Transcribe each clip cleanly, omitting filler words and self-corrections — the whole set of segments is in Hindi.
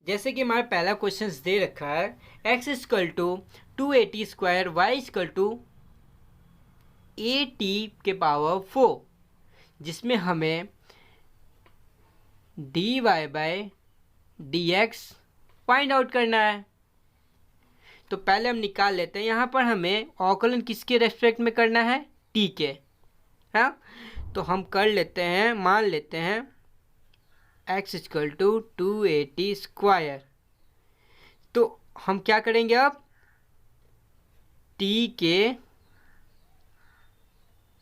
जैसे कि हमारा पहला क्वेश्चन दे रखा है x equal to 280 square y इजकल टू a t⁴, जिसमें हमें dy by dx find out करना है। तो पहले हम निकाल लेते हैं। यहाँ पर हमें अवकलन किसके रेस्पेक्ट में करना है? t के। हाँ, तो हम कर लेते हैं, मान लेते हैं x इजकल टू 280 स्क्वायर। तो हम क्या करेंगे अब? t के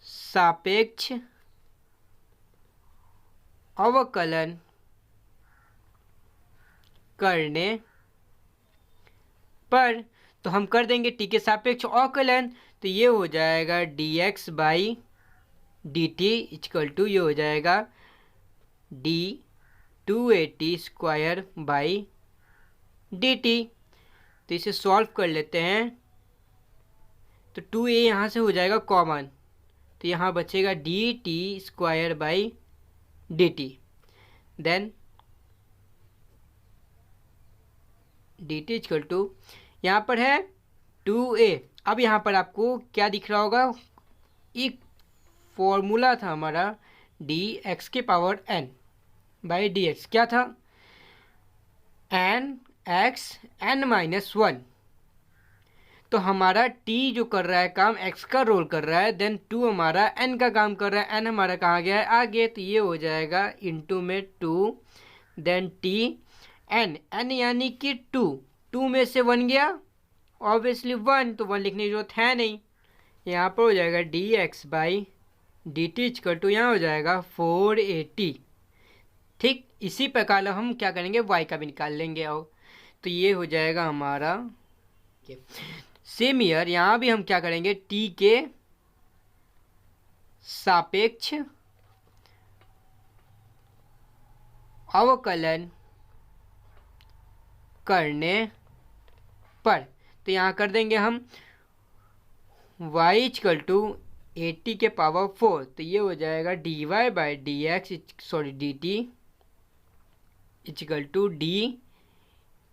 सापेक्ष अवकलन करने पर, तो हम कर देंगे t के सापेक्ष अवकलन, तो ये हो जाएगा dx by dt equal to ये हो जाएगा d 280 स्क्वायर बाई dt। तो इसे सॉल्व कर लेते हैं। तो 2a यहाँ से हो जाएगा कॉमन, तो यहाँ बचेगा dt square by dt। Then dt equal to यहाँ पर है 2a। अब यहाँ पर आपको क्या दिख रहा होगा? एक फॉर्मूला था हमारा dx के पावर n बाई dx। क्या था? n x n minus 1। तो हमारा t जो कर रहा है काम x का रोल कर रहा है, देन 2 हमारा n का काम कर रहा है, n हमारा कहाँ गया है? आगे। तो ये हो जाएगा इंटू में 2, देन t n n यानी कि 2 में से 1 गया, ऑब्वियसली 1, तो 1 लिखने की जरूरत है नहीं। यहाँ पर हो जाएगा dx by dt equal to यहाँ हो जाएगा 480। ठीक इसी प्रकार हम क्या करेंगे? y का भी निकाल लेंगे। और तो ये हो जाएगा हमारा सेम ईयर। यहाँ भी हम क्या करेंगे? t के सापेक्ष अवकलन करने पर, तो यहाँ कर देंगे हम y इक्वल टू 80 के पावर 4, तो ये हो जाएगा dy by dt equal to d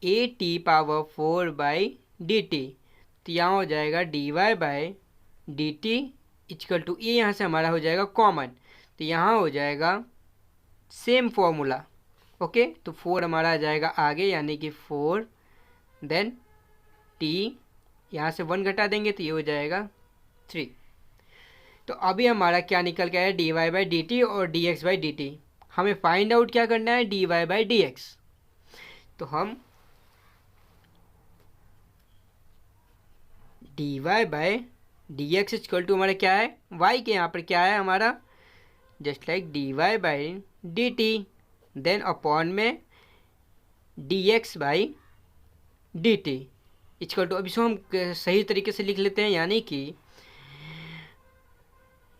at power 4 by dt। तो यहाँ हो जाएगा dy by dt equal to ये यहाँ से हमारा हो जाएगा कॉमन, तो यहाँ हो जाएगा सेम फॉर्मूला। ओके, तो 4 हमारा आ जाएगा आगे, यानी कि 4, देन t यहाँ से 1 घटा देंगे तो ये हो जाएगा 3। तो अभी हमारा क्या निकल के आया? dy बाई dt और dx बाई dt। हमें फाइंड आउट क्या करना है? dy by dx। तो हम dy by dx equal to हमारा क्या है? y के यहाँ पर क्या है हमारा? Just like dy by dt, then upon में dx by dt equal to, अब इसको हम सही तरीके से लिख लेते हैं, यानी कि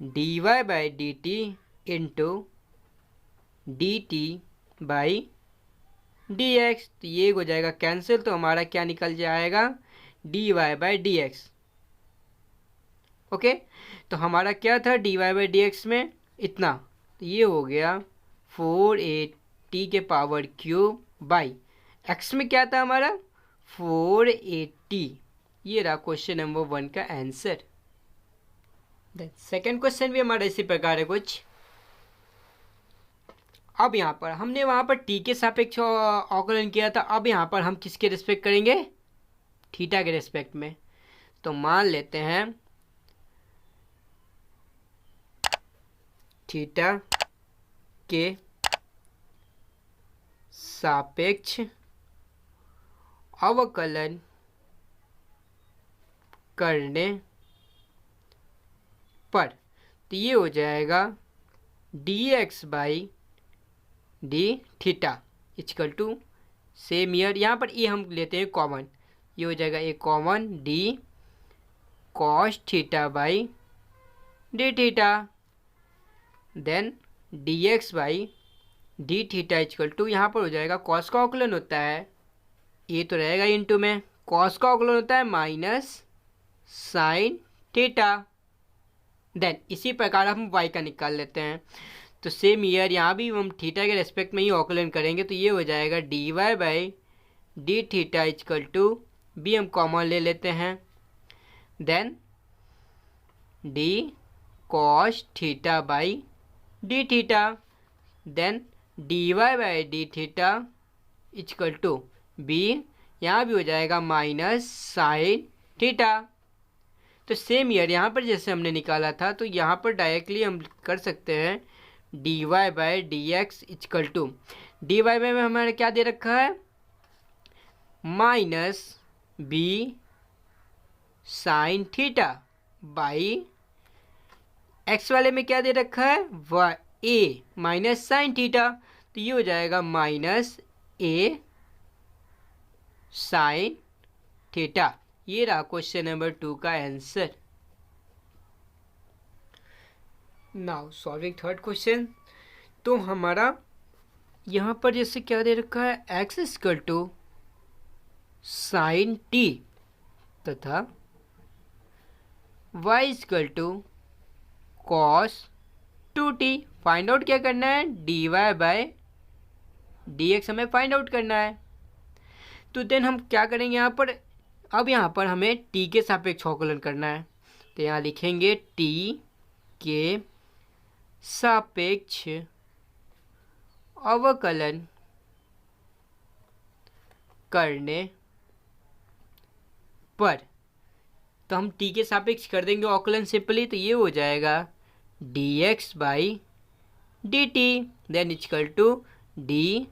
dy by dt into dt by dx। तो ये हो जाएगा कैंसिल, तो हमारा क्या निकल जाएगा? dy by dx। ओके, तो हमारा क्या था dy बाई dx में? इतना। तो ये हो गया 480 के पावर क्यूब बाई x में क्या था हमारा? 480। ये रहा क्वेश्चन नंबर 1 का आंसर। सेकेंड क्वेश्चन भी हमारा इसी प्रकार है कुछ। अब यहाँ पर हमने वहाँ पर t के सापेक्ष अवकलन किया था, अब यहाँ पर हम किसके रिस्पेक्ट करेंगे? थीटा के रिस्पेक्ट में। तो मान लेते हैं थीटा के सापेक्ष अवकलन करने पर, तो ये हो जाएगा dx by d theta equal to same here. यहाँ पर ये हम लेते हैं कॉमन, ये हो जाएगा एक कॉमन d cos थीटा by d theta, then dx by d theta equal to यहाँ पर हो जाएगा कॉस का अवकलन होता है, ये तो रहेगा इंटू में, कॉस का अवकलन होता है माइनस साइन थीटा। देन इसी प्रकार हम y का निकाल लेते हैं। तो सेम ईयर यहाँ भी हम थीटा के रेस्पेक्ट में ही अवकलन करेंगे, तो ये हो जाएगा dy by d theta equal to b हम कॉमन ले लेते हैं, then d cos theta by d theta, then d y by d theta equal to b, यहाँ भी हो जाएगा माइनस साइन थीटा। तो सेम ईयर यहाँ पर जैसे हमने निकाला था तो यहाँ पर डायरेक्टली हम कर सकते हैं d y by d x equal to, d y by में हमारे क्या दे रखा है minus b sine theta by x वाले में क्या दे रखा है y a minus sine theta, तो ये हो जाएगा माइनस ए साइन थीटा। ये रहा क्वेश्चन नंबर 2 का answer. Now solving third question. तो हमारा यहाँ पर जैसे क्या दे रखा है X equal to sine T तथा Y equal to cos 2t। Find out क्या करना है D Y by D X हमें फाइंड आउट करना है। तो देन हम क्या करेंगे यहाँ पर, अब यहाँ पर हमें t के सापेक्ष अवकलन करना है, तो यहाँ लिखेंगे t के सापेक्ष अवकलन करने पर, तो हम t के सापेक्ष कर देंगे अवकलन सिंपली, तो ये हो जाएगा dx by d t, then equal to d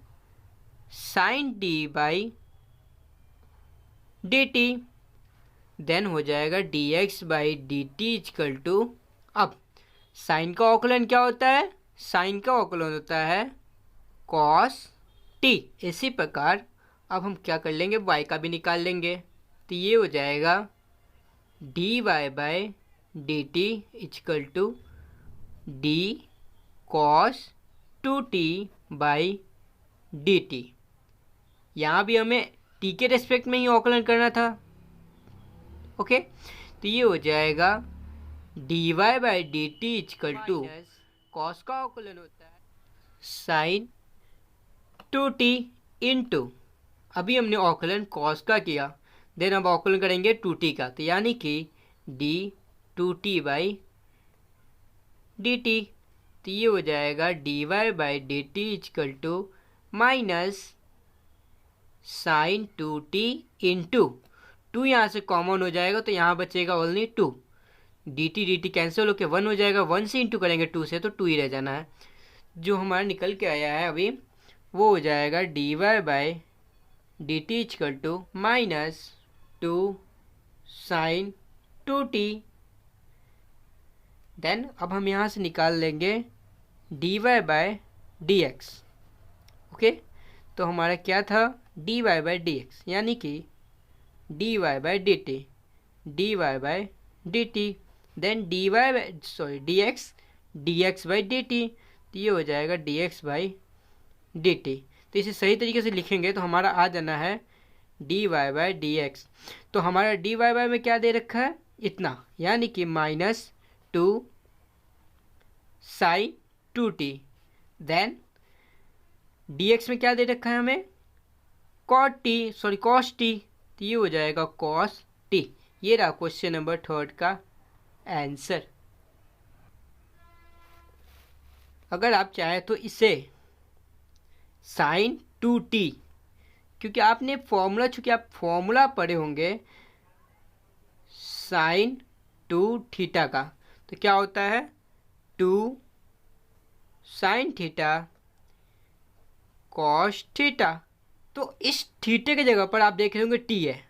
sine t by d t, then हो जाएगा dx by d t equal to, अब साइन का अवकलन क्या होता है, साइन का अवकलन होता है cos t। इसी प्रकार अब हम क्या कर लेंगे y का भी निकाल लेंगे, तो ये हो जाएगा dy by d t equal to d cos 2t by d t. यहाँ भी हमें t के रेस्पेक्ट में ही अवकलन करना था, ओके। तो ये हो जाएगा dy by d t equal to cos का अवकलन होता है साइन 2t इंटू, अभी हमने अवकलन कॉस का किया, देन अब अवकलन करेंगे 2t का, तो यानी कि D 2t by d t, तो ये हो जाएगा d y by d t equal to minus sine 2t into 2 यहाँ से कॉमन हो जाएगा तो यहाँ बचेगा ओनली 2, डी टी कैंसिल होकर 1 हो जाएगा, 1 से इंटू करेंगे 2 से तो 2 ही रह जाना है। जो हमारा निकल के आया है अभी वो हो जाएगा d y by d t equal to minus 2 sine 2t, then अब हम यहाँ से निकाल लेंगे d y by d x, okay. तो हमारा क्या था d y by d x, यानी कि d y by d t, d y by d t, then d y by sorry d x by d t, तो ये हो जाएगा d x by d t. तो इसे सही तरीके से लिखेंगे तो हमारा आ जाना है D y by d x. तो हमारा डी वाई बाई में क्या दे रखा है इतना, यानी कि minus 2 sine 2t, then dx में क्या दे रखा है हमें cos t, तो ये हो जाएगा cos t। ये रहा क्वेश्चन नंबर 3 का आंसर। अगर आप चाहें तो इसे साइन 2t, क्योंकि आपने फॉर्मूला, चूँकि आप फॉर्मूला पढ़े होंगे साइन 2 थीटा का, तो क्या होता है 2 साइन थीटा कॉस थीटा। तो इस थीटे के जगह पर आप देख रहे होंगे टी है,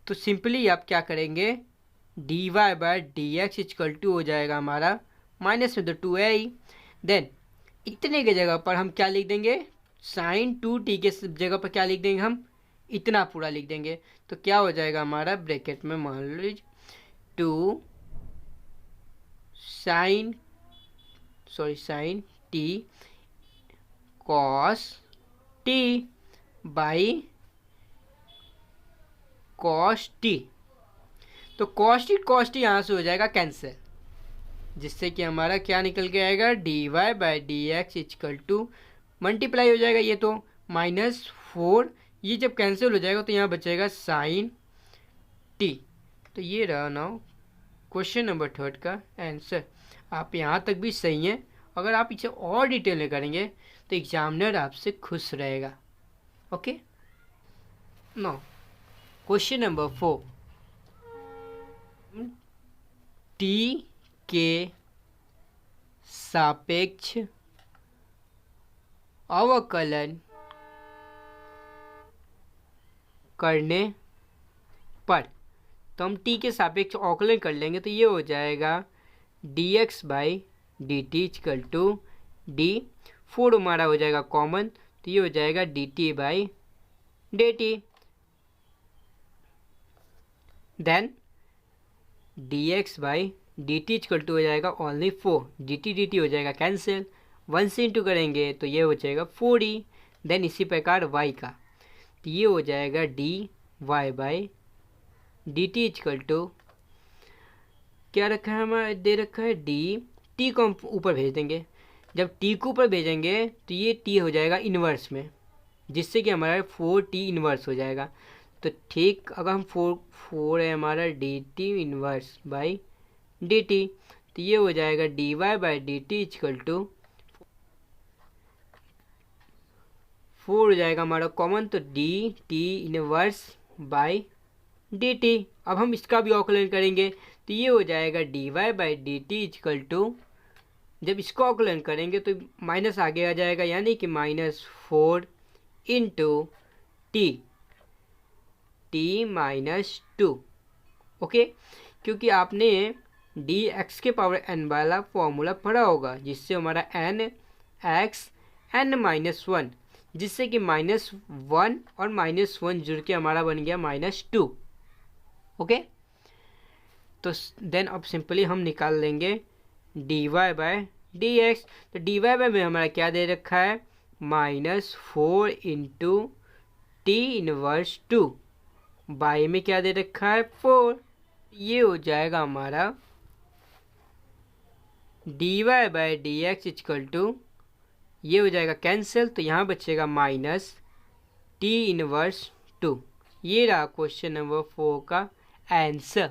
तो सिंपली आप क्या करेंगे d y by d x equal to हो जाएगा हमारा माइनस में तो 2 है ही, देन इतने के जगह पर हम क्या लिख देंगे साइन 2t के जगह पर क्या लिख देंगे हम इतना पूरा लिख देंगे, तो क्या हो जाएगा हमारा ब्रैकेट में मान लीजिए 2 sine t cos t by cos t. तो कॉस टी यहाँ से हो जाएगा कैंसिल, जिससे कि हमारा क्या निकल के आएगा d y by d x equal to multiply हो जाएगा, ये तो -4 ये जब कैंसिल हो जाएगा तो यहाँ बचेगा साइन टी। तो ये रहा नाउ क्वेश्चन नंबर 3 का आंसर। आप यहाँ तक भी सही हैं। अगर आप इसे और डिटेल में करेंगे तो एग्जामिनर आपसे खुश रहेगा। Okay, now question number 4, T के सापेक्ष अवकलन करने पर, तो हम टी के सापेक्ष अवकलन कर लेंगे तो ये हो जाएगा dx by d t equal to d, 4 हमारा हो जाएगा कॉमन, तो ये हो जाएगा dt by d t. Then dx by d t equal to हो जाएगा ओनली 4, dt हो जाएगा कैंसिल, 1 से इंटू करेंगे तो ये हो जाएगा 4d। देन इसी प्रकार y का, तो ये हो जाएगा dy by d t equal to क्या रखा है हमारा, दे रखा है डी, टी को हम ऊपर भेज देंगे। जब टी को ऊपर भेजेंगे तो ये टी हो जाएगा इन्वर्स में, जिससे कि हमारा 4t इन्वर्स हो जाएगा। तो ठीक, अगर हम 4 है हमारा d t inverse by d t, तो ये हो जाएगा dy by d t equal to 4 हो जाएगा हमारा कॉमन, तो d t inverse by d t. अब हम इसका भी अवकलन करेंगे तो ये हो जाएगा dy by d t equal to, जब इसको अवकलन करेंगे तो माइनस आगे आ जाएगा, यानी कि -4 इंटू टी -2। ओके, क्योंकि आपने dx के पावर n वाला फॉर्मूला पढ़ा होगा, जिससे हमारा n x n-1, जिससे कि -1 और -1 जुड़ के हमारा बन गया -2। ओके, तो देन अब सिंपली हम निकाल लेंगे dy बाय dx। तो dy बाय में हमारा क्या दे रखा है, -4 इंटू टी इनवर्स 2, बाई में क्या दे रखा है 4। ये हो जाएगा हमारा dy by dx equal to, ये हो जाएगा कैंसिल, तो यहाँ बचेगा -t इनवर्स 2। ये रहा क्वेश्चन नंबर 4 का आंसर।